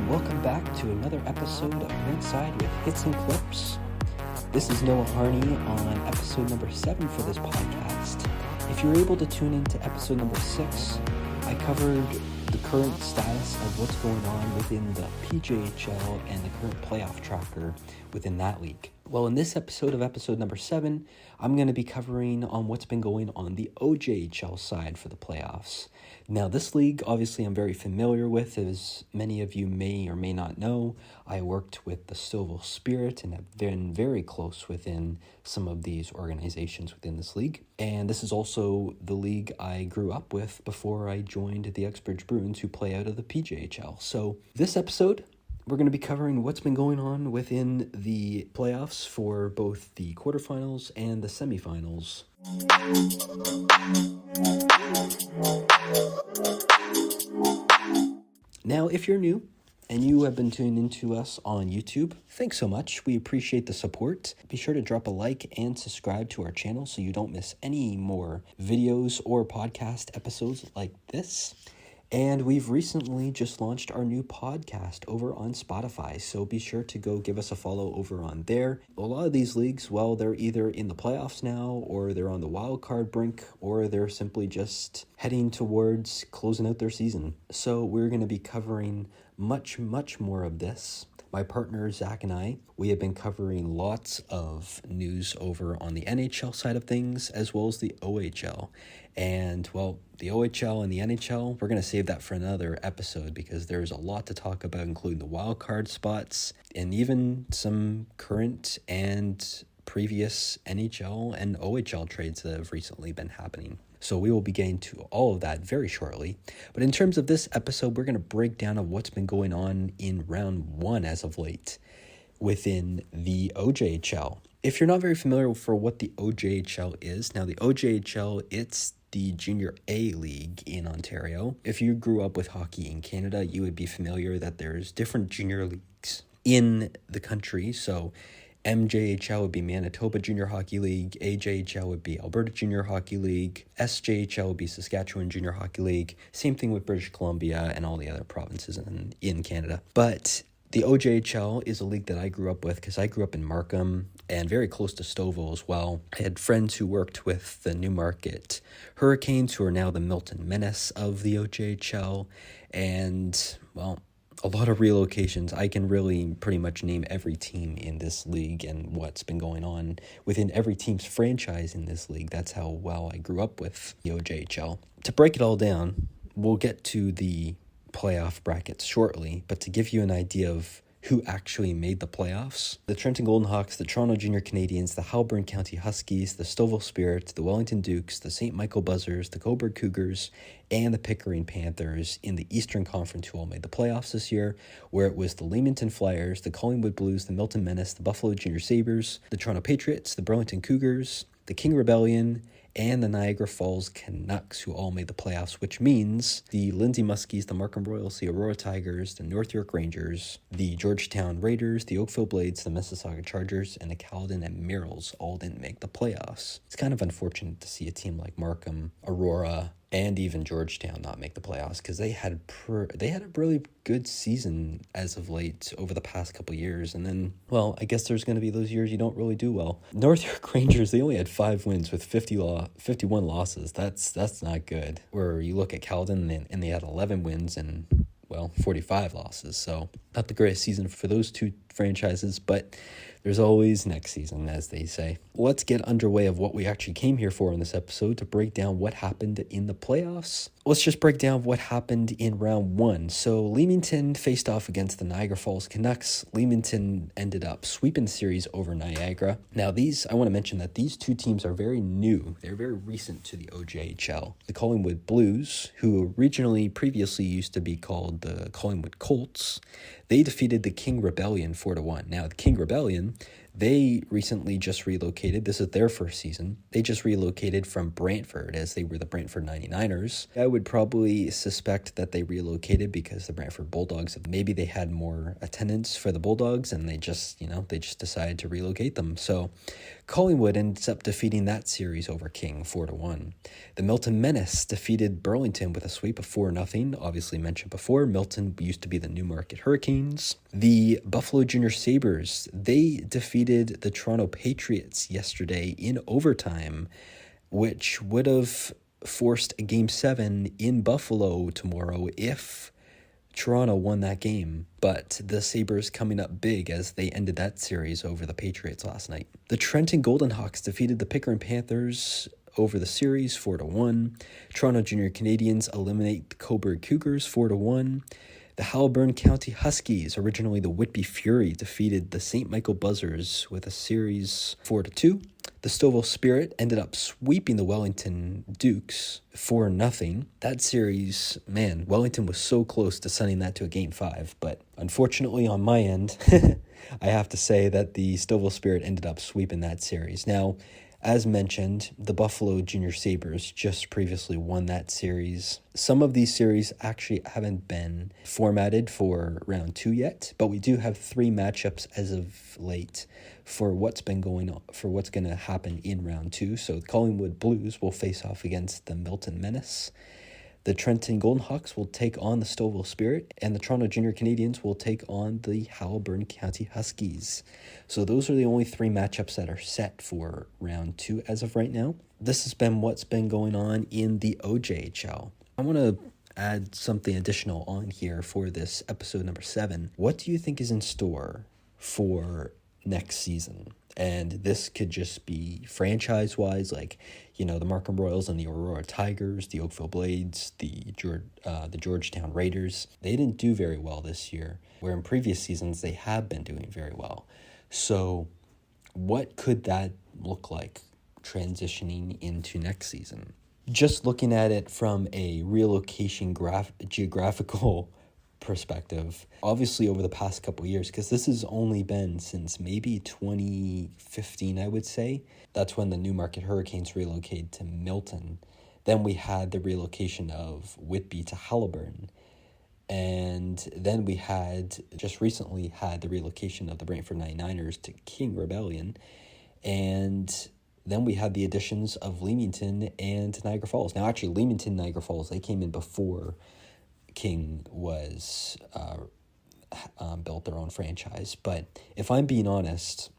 welcome back to another episode of Rink-Side with Hits and Clips. This is Noah Harney on episode number 7 for this podcast. If you're able to tune into episode number 6, I covered the current status of what's going on within the PJHL and the current playoff tracker within that league. Well, in this episode of episode number 7, I'm going to be covering on what's been going on the OJHL side for the playoffs. Now, this league, obviously, I'm very familiar with. As many of you may or may not know, I worked with the Stouffville Spirit and have been very close within some of these organizations within this league. And this is also the league I grew up with before I joined the Uxbridge Bruins, who play out of the PJHL. So this episode, we're going to be covering what's been going on within the playoffs for both the quarterfinals and the semifinals. Now, if you're new and you have been tuning into us on YouTube, thanks so much. We appreciate the support. Be sure to drop a like and subscribe to our channel so you don't miss any more videos or podcast episodes like this. And we've recently just launched our new podcast over on Spotify, so be sure to go give us a follow over on there. A lot of these leagues, well, they're either in the playoffs now, or they're on the wild card brink, or they're simply just heading towards closing out their season. So we're going to be covering much more of this. My partner, Zach, and I, we have been covering lots of news over on the NHL side of things, as well as the OHL. And, well, the OHL and the NHL, we're going to save that for another episode because there's a lot to talk about, including the wild card spots and even some current and previous NHL and OHL trades that have recently been happening. So we will be getting to all of that very shortly. But in terms of this episode, we're going to break down of what's been going on in round 1 as of late within the OJHL. If you're not very familiar for what the OJHL is, now the OJHL, it's the Junior A League in Ontario. If you grew up with hockey in Canada, you would be familiar that there's different junior leagues in the country. So MJHL would be Manitoba Junior Hockey League, AJHL would be Alberta Junior Hockey League, SJHL would be Saskatchewan Junior Hockey League, same thing with British Columbia and all the other provinces in Canada. But the OJHL is a league that I grew up with because I grew up in Markham and very close to Stouffville as well. I had friends who worked with the Newmarket Hurricanes, who are now the Milton Menace of the OJHL, and, well, a lot of relocations. I can really pretty much name every team in this league and what's been going on within every team's franchise in this league. That's how well I grew up with the OJHL. To break it all down, we'll get to the playoff brackets shortly, but to give you an idea of who actually made the playoffs, the Trenton Golden Hawks, the Toronto Junior Canadiens, the Halburn County Huskies, the Stouffville Spirit, the Wellington Dukes, the St. Michael Buzzers, the Cobourg Cougars, and the Pickering Panthers in the Eastern Conference who all made the playoffs this year, where it was the Leamington Flyers, the Collingwood Blues, the Milton Menace, the Buffalo Junior Sabres, the Toronto Patriots, the Burlington Cougars, the King Rebellion, and the Niagara Falls Canucks, who all made the playoffs, which means the Lindsay Muskies, the Markham Royals, the Aurora Tigers, the North York Rangers, the Georgetown Raiders, the Oakville Blades, the Mississauga Chargers, and the Caledon Admirals all didn't make the playoffs. It's kind of unfortunate to see a team like Markham, Aurora, and even Georgetown not make the playoffs because they had a really good season as of late over the past couple of years. And then, well, I guess there's going to be those years you don't really do well. North York Rangers, they only had 5 wins with 51 losses. That's not good. Where you look at Caledon and they had 11 wins and, well, 45 losses. So not the greatest season for those two franchises, but there's always next season, as they say. Let's get underway of what we actually came here for in this episode, to break down what happened in the playoffs. Let's just break down what happened in round 1. So Leamington faced off against the Niagara Falls Canucks. Leamington ended up sweeping the series over Niagara. Now I want to mention that these two teams are very new. They're very recent to the OJHL. The Collingwood Blues, who previously used to be called the Collingwood Colts, they defeated the King Rebellion 4-1. Now, the King Rebellion, They recently just relocated. This is their first season. They just relocated from Brantford, as they were the Brantford 99ers. I would probably suspect that they relocated because the Brantford Bulldogs, maybe they had more attendance for the Bulldogs and they just decided to relocate them. So Collingwood ends up defeating that series over King 4-1. The Milton Menace defeated Burlington with a sweep of 4-0. Obviously mentioned before, Milton used to be the Newmarket Hurricanes. The Buffalo Junior Sabres, they defeated the Toronto Patriots yesterday in overtime, which would have forced a Game 7 in Buffalo tomorrow if Toronto won that game, but the Sabres coming up big as they ended that series over the Patriots last night. The Trenton Golden Hawks defeated the Pickering Panthers over the series 4-1. Toronto Junior Canadians eliminate the Cobourg Cougars 4-1. The Haliburton County Huskies, originally the Whitby Fury, defeated the St. Michael Buzzers with a series 4-2. The Stouffville Spirit ended up sweeping the Wellington Dukes 4-0. That series, man, Wellington was so close to sending that to a Game 5, but unfortunately on my end, I have to say that the Stouffville Spirit ended up sweeping that series. Now, as mentioned, the Buffalo Junior Sabres just previously won that series. Some of these series actually haven't been formatted for round 2 yet, but we do have 3 matchups as of late for what's been going on, for what's going to happen in round 2. So the Collingwood Blues will face off against the Milton Menace. The Trenton Golden Hawks will take on the Stouffville Spirit, and the Toronto Junior Canadians will take on the Haliburton County Huskies. So those are the only 3 matchups that are set for round 2 as of right now. This has been what's been going on in the OJHL. I want to add something additional on here for this episode number 7. What do you think is in store for next season? And this could just be franchise-wise, like, the Markham Royals and the Aurora Tigers, the Oakville Blades, the Georgetown Raiders. They didn't do very well this year, where in previous seasons they have been doing very well. So what could that look like transitioning into next season? Just looking at it from a relocation geographical perspective, obviously over the past couple of years, because this has only been since maybe 2015, I would say. That's when the Newmarket Hurricanes relocated to Milton. Then we had the relocation of Whitby to Haliburton. And then we just recently had the relocation of the Brantford 99ers to King Rebellion. And then we had the additions of Leamington and Niagara Falls. Now, actually, Leamington and Niagara Falls, they came in before King was built their own franchise. But if I'm being honest,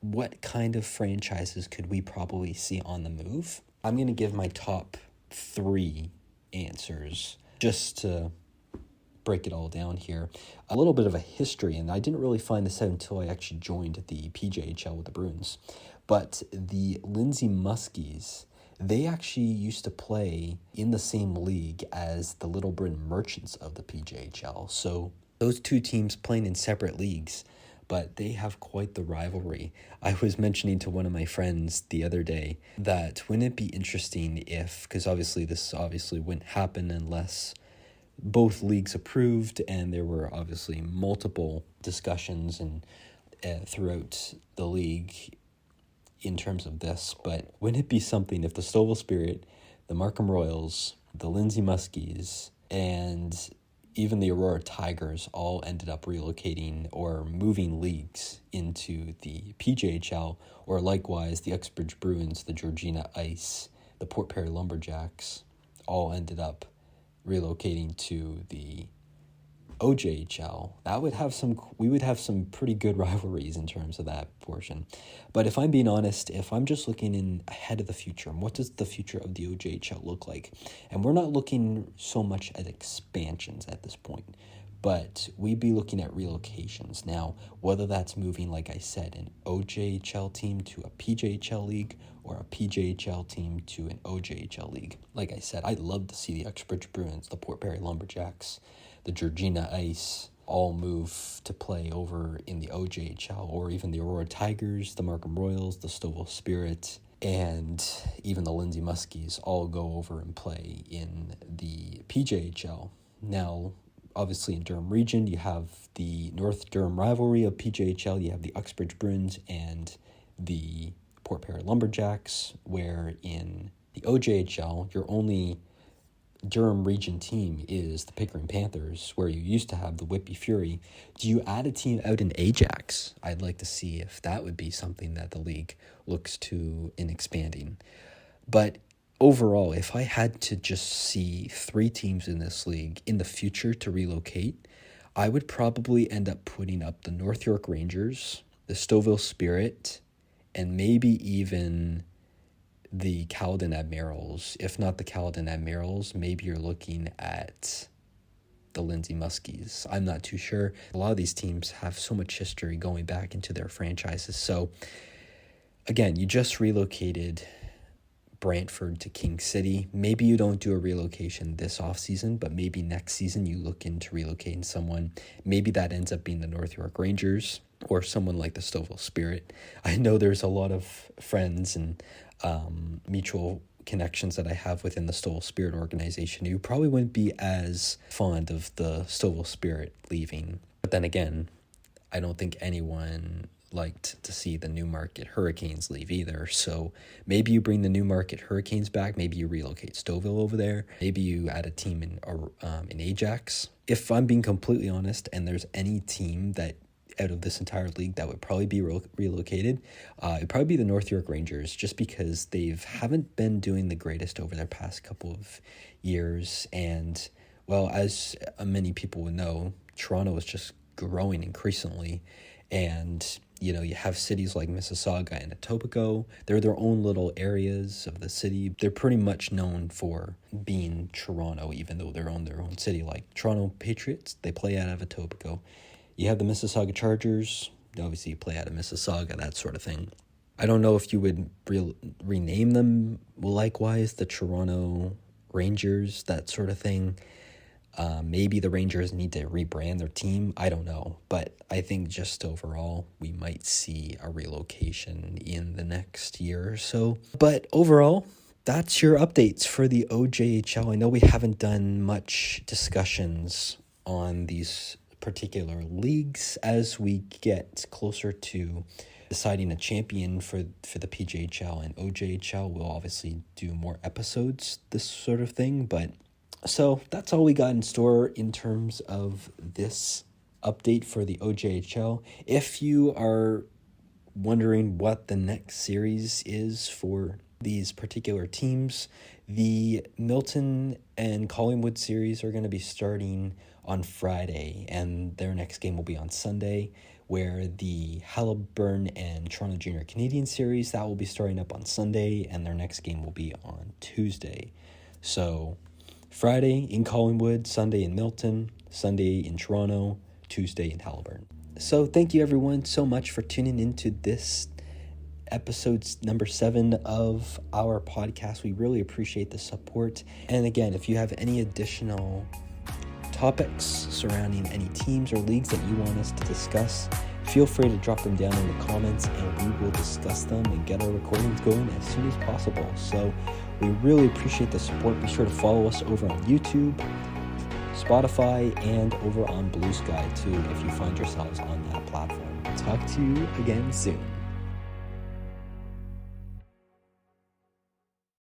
what kind of franchises could we probably see on the move? I'm going to give my top 3 answers just to break it all down here. A little bit of a history, and I didn't really find this out until I actually joined the PJHL with the Bruins. But the Lindsay Muskies, they actually used to play in the same league as the Little Britain Merchants of the PJHL. So those 2 teams playing in separate leagues, but they have quite the rivalry. I was mentioning to one of my friends the other day that wouldn't it be interesting if, because this obviously wouldn't happen unless both leagues approved, and there were obviously multiple discussions and throughout the league in terms of this, but wouldn't it be something if the Stouffville Spirit, the Markham Royals, the Lindsay Muskies, and even the Aurora Tigers all ended up relocating or moving leagues into the PJHL, or likewise the Uxbridge Bruins, the Georgina Ice, the Port Perry Lumberjacks all ended up relocating to the OJHL. We would have some pretty good rivalries in terms of that portion. But if I'm being honest, if I'm just looking in ahead of the future, what does the future of the OJHL look like? And we're not looking so much at expansions at this point, but we'd be looking at relocations. Now, whether that's moving, like I said, an OJHL team to a PJHL league or a PJHL team to an OJHL league. Like I said, I'd love to see the Uxbridge Bruins, the Port Perry Lumberjacks, the Georgina Ice all move to play over in the OJHL, or even the Aurora Tigers, the Markham Royals, the Stouffville Spirit, and even the Lindsay Muskies all go over and play in the PJHL. Now, obviously in Durham region, you have the North Durham rivalry of PJHL. You have the Uxbridge Bruins and the Port Perry Lumberjacks, where in the OJHL, your only Durham region team is the Pickering Panthers, where you used to have the Whitby Fury. Do you add a team out in Ajax? I'd like to see if that would be something that the league looks to in expanding. But overall, if I had to just see 3 teams in this league in the future to relocate, I would probably end up putting up the North York Rangers, the Stouffville Spirit, and maybe even the Caledon Admirals. If not the Caledon Admirals, maybe you're looking at the Lindsay Muskies. I'm not too sure. A lot of these teams have so much history going back into their franchises. So, again, you just relocated Brantford to King City. Maybe you don't do a relocation this offseason, but maybe next season you look into relocating someone. Maybe that ends up being the North York Rangers or someone like the Stouffville Spirit. I know there's a lot of friends and mutual connections that I have within the Stouffville Spirit organization who probably wouldn't be as fond of the Stouffville Spirit leaving. But then again, I don't think anyone liked to see the Newmarket Hurricanes leave either. So maybe you bring the Newmarket Hurricanes back. Maybe you relocate Stouffville over there. Maybe you add a team in Ajax. If I'm being completely honest, and there's any team that out of this entire league that would probably be relocated, it'd probably be the North York Rangers, just because haven't been doing the greatest over their past couple of years. And, well, as many people would know, Toronto is just growing increasingly. And, you have cities like Mississauga and Etobicoke. They're their own little areas of the city. They're pretty much known for being Toronto, even though they're on their own city. Like Toronto Patriots, they play out of Etobicoke. You have the Mississauga Chargers, obviously you play out of Mississauga, that sort of thing. I don't know if you would rename them likewise, the Toronto Rangers, that sort of thing. Maybe the Rangers need to rebrand their team. I don't know. But I think just overall, we might see a relocation in the next year or so. But overall, that's your updates for the OJHL. I know we haven't done much discussions on these particular leagues. As we get closer to deciding a champion for the PJHL and OJHL, we'll obviously do more episodes, this sort of thing. But so that's all we got in store in terms of this update for the OJHL. If you are wondering what the next series is for these particular teams, the Milton and Collingwood series are going to be starting on Friday, and their next game will be on Sunday, where the Halliburton and Toronto Junior Canadian series, that will be starting up on Sunday, and their next game will be on Tuesday. So Friday in Collingwood, Sunday in Milton, Sunday in Toronto, Tuesday in Halliburton. So thank you everyone so much for tuning into this episode number 7 of our podcast. We really appreciate the support. And again, if you have any additional topics surrounding any teams or leagues that you want us to discuss, feel free to drop them down in the comments and we will discuss them and get our recordings going as soon as possible. So we really appreciate the support. Be sure to follow us over on YouTube, Spotify, and over on Bluesky too if you find yourselves on that platform. Talk to you again soon.